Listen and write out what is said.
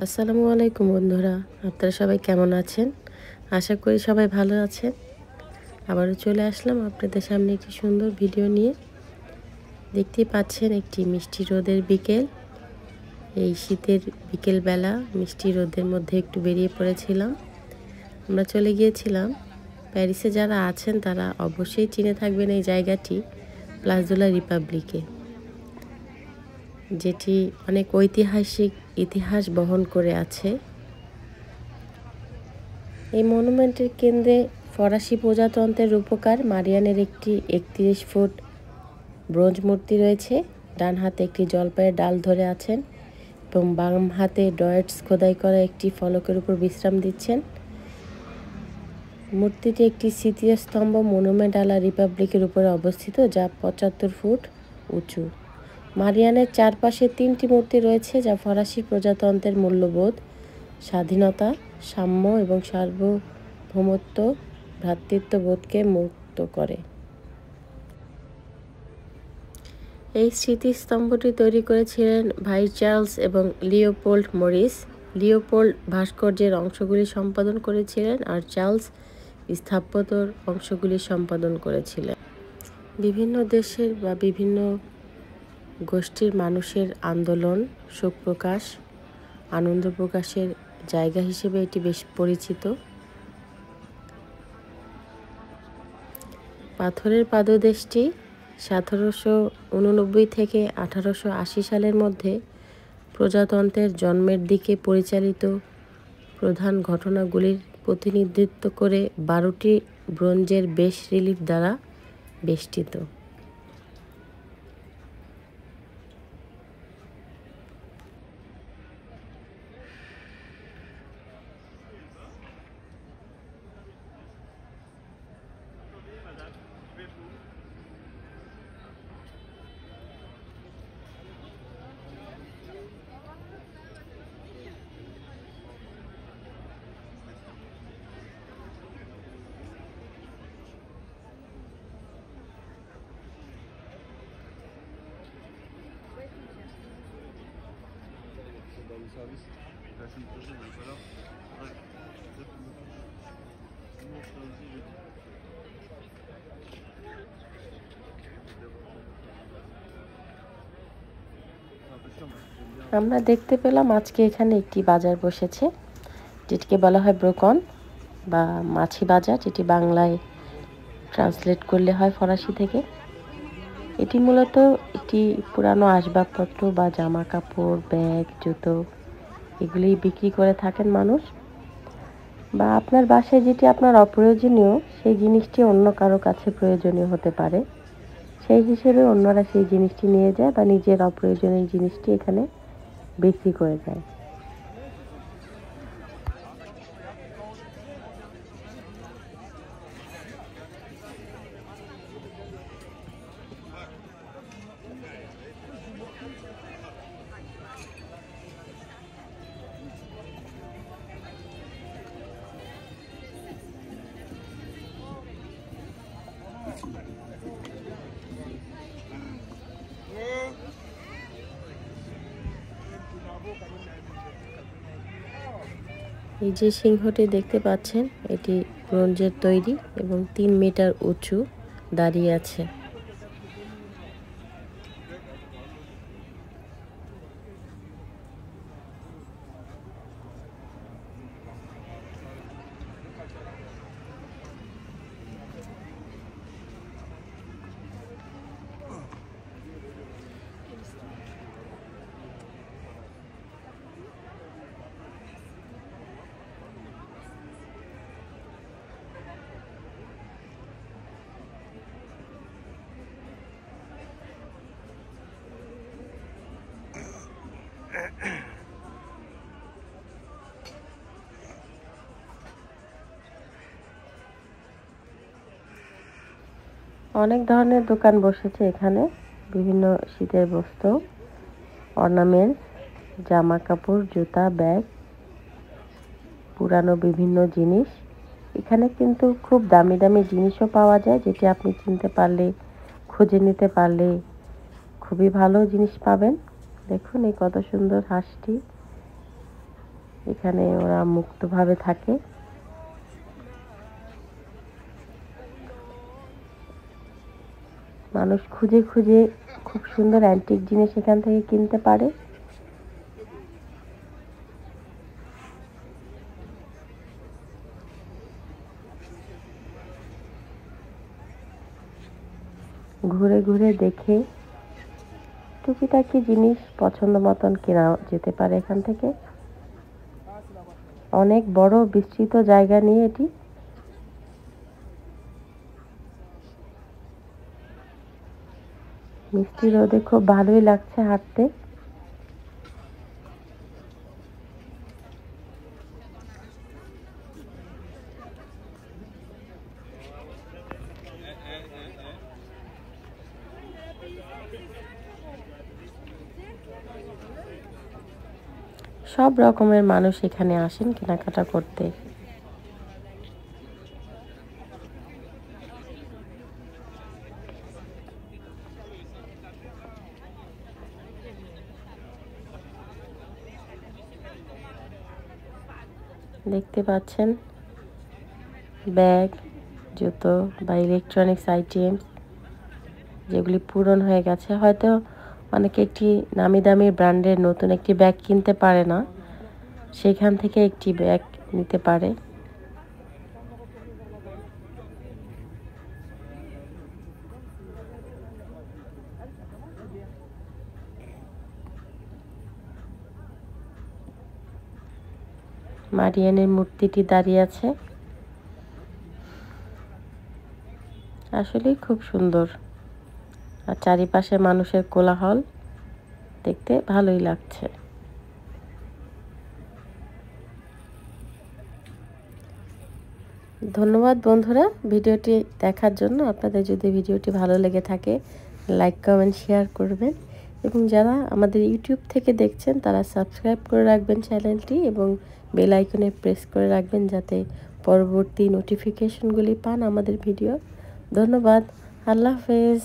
আসসালামু আলাইকুম বন্ধুরা, আপনারা সবাই কেমন আছেন? আশা করি সবাই ভালো আছেন। আবারও চলে আসলাম আপনাদের সামনে একটি সুন্দর ভিডিও নিয়ে। দেখতেই পাচ্ছেন একটি মিষ্টি রোদের বিকেল। এই শীতের বিকেলবেলা মিষ্টি রোদের মধ্যে একটু বেরিয়ে পড়েছিলাম। আমরা চলে গিয়েছিলাম প্যারিসে। যারা আছেন তারা অবশ্যই চিনে থাকবেন এই জায়গাটি, প্লাস দু লা রিপাবলিকে, যেটি অনেক ঐতিহাসিক ইতিহাস বহন করে আছে। এই মনুমেন্টের কেন্দ্রে ফরাসি প্রজাতন্ত্রের রূপকার মারিয়ানের একটি 31 ফুট ব্রোঞ্জ মূর্তি রয়েছে। ডান হাতে একটি জলপাইয়ের ডাল ধরে আছেন এবং বাম হাতে ডয়েটস খোদাই করা একটি ফলকের উপর বিশ্রাম দিচ্ছেন। মূর্তিটি একটি স্মৃতিস্তম্ভ মনুমেন্ট আলা রিপাবলিকের উপরে অবস্থিত, যা 75 ফুট উঁচু। মারিয়ানের চারপাশে 3টি মূর্তি রয়েছে, যা ফরাসি প্রজাতন্ত্রের মূল্যবোধ, স্বাধীনতা, সাম্য এবং সার্বভৌমত্ব, ভ্রাতৃত্ববোধকে মুক্ত করে। এই স্মৃতিস্তম্ভটি তৈরি করেছিলেন ভাইস চার্লস এবং লিওপোল্ড মরিস। লিওপোল্ড ভাস্কর্যের অংশগুলি সম্পাদন করেছিলেন আর চার্লস স্থাপত্যর অংশগুলি সম্পাদন করেছিলেন। বিভিন্ন দেশের বা বিভিন্ন গোষ্ঠীর মানুষের আন্দোলন, শোক প্রকাশ, আনন্দ প্রকাশের জায়গা হিসেবে এটি বেশ পরিচিত। পাথরের পাদদেশটি 1789 থেকে 1880 সালের মধ্যে প্রজাতন্ত্রের জন্মের দিকে পরিচালিত প্রধান ঘটনাগুলির প্রতিনিধিত্ব করে 12টি ব্রোঞ্জের বেস রিলিফ দ্বারা বেষ্টিত। আমরা দেখতে পেলাম আজকে এখানে একটি বাজার বসেছে, যেটিকে বলা হয় ব্রোকন বা মাছি বাজার, যেটি বাংলায় ট্রান্সলেট করলে হয় ফরাসি থেকে। এটি মূলত একটি পুরানো আসবাবপত্র বা জামা কাপড়, ব্যাগ, জুতো এগুলি বিক্রি করে থাকেন মানুষ। বা আপনার বাসায় যেটি আপনার অপ্রয়োজনীয়, সেই জিনিসটি অন্য কারো কাছে প্রয়োজনীয় হতে পারে, সেই হিসেবে অন্যরা সেই জিনিসটি নিয়ে যায় বা নিজের অপ্রয়োজনীয় জিনিসটি এখানে বিক্রি করে যায়। এই যে সিংহটি দেখতে পাচ্ছেন, এটি ব্রোঞ্জের তৈরি এবং 3 মিটার উঁচু দাঁড়িয়ে আছে। অনেক ধরনের দোকান বসেছে এখানে, বিভিন্ন শীতের বস্ত্র, অর্নামেন্টস, জামা কাপড়, জুতা, ব্যাগ, পুরানো বিভিন্ন জিনিস। এখানে কিন্তু খুব দামি দামি জিনিসও পাওয়া যায়, যেটি আপনি চিনতে পারলে, খুঁজে নিতে পারলে খুবই ভালো জিনিস পাবেন। দেখুন এই কত সুন্দর হাঁসটি, এখানে ওরা মুক্তভাবে থাকে। মানুষ খুঁজে খুঁজে খুব সুন্দর অ্যান্টিক জিনিস এখান থেকে কিনতে পারে। ঘুরে ঘুরে দেখে টুকিটাকি জিনিস পছন্দ মতন কেনা যেতে পারে এখান থেকে। অনেক বড় বিস্তৃত জায়গা নিয়ে এটি। মিষ্টি রোদে খুব ভালোই লাগছে হাঁটতে। সব রকমের মানুষ এখানে আসেন কেনাকাটা করতে। দেখতে পাচ্ছেন ব্যাগ, জুতো বা ইলেকট্রনিক্স আইটেমস যেগুলি পুরন হয়ে গেছে। হয়তো অনেকে একটি নামি দামি ব্র্যান্ডের নতুন একটি ব্যাগ কিনতে পারে না, সেখান থেকে একটি ব্যাগ নিতে পারে। মারিয়ানের মূর্তিটি দাঁড়িয়ে আছে, আসলেই খুব সুন্দর। আর চারিপাশে মানুষের কোলাহল, দেখতে ভালোই লাগছে। ধন্যবাদ বন্ধুরা ভিডিওটি দেখার জন্য। আপনাদের যদি ভিডিওটি ভালো লেগে থাকে লাইক কমেন্ট শেয়ার করবেন, এবং যারা আমাদের ইউটিউব থেকে দেখছেন তারা সাবস্ক্রাইব করে রাখবেন চ্যানেলটি এবং বেল আইকনে প্রেস করে রাখবেন যাতে পরবর্তী নোটিফিকেশনগুলি পান আমাদের ভিডিও। ধন্যবাদ। আল্লাহ হাফেজ।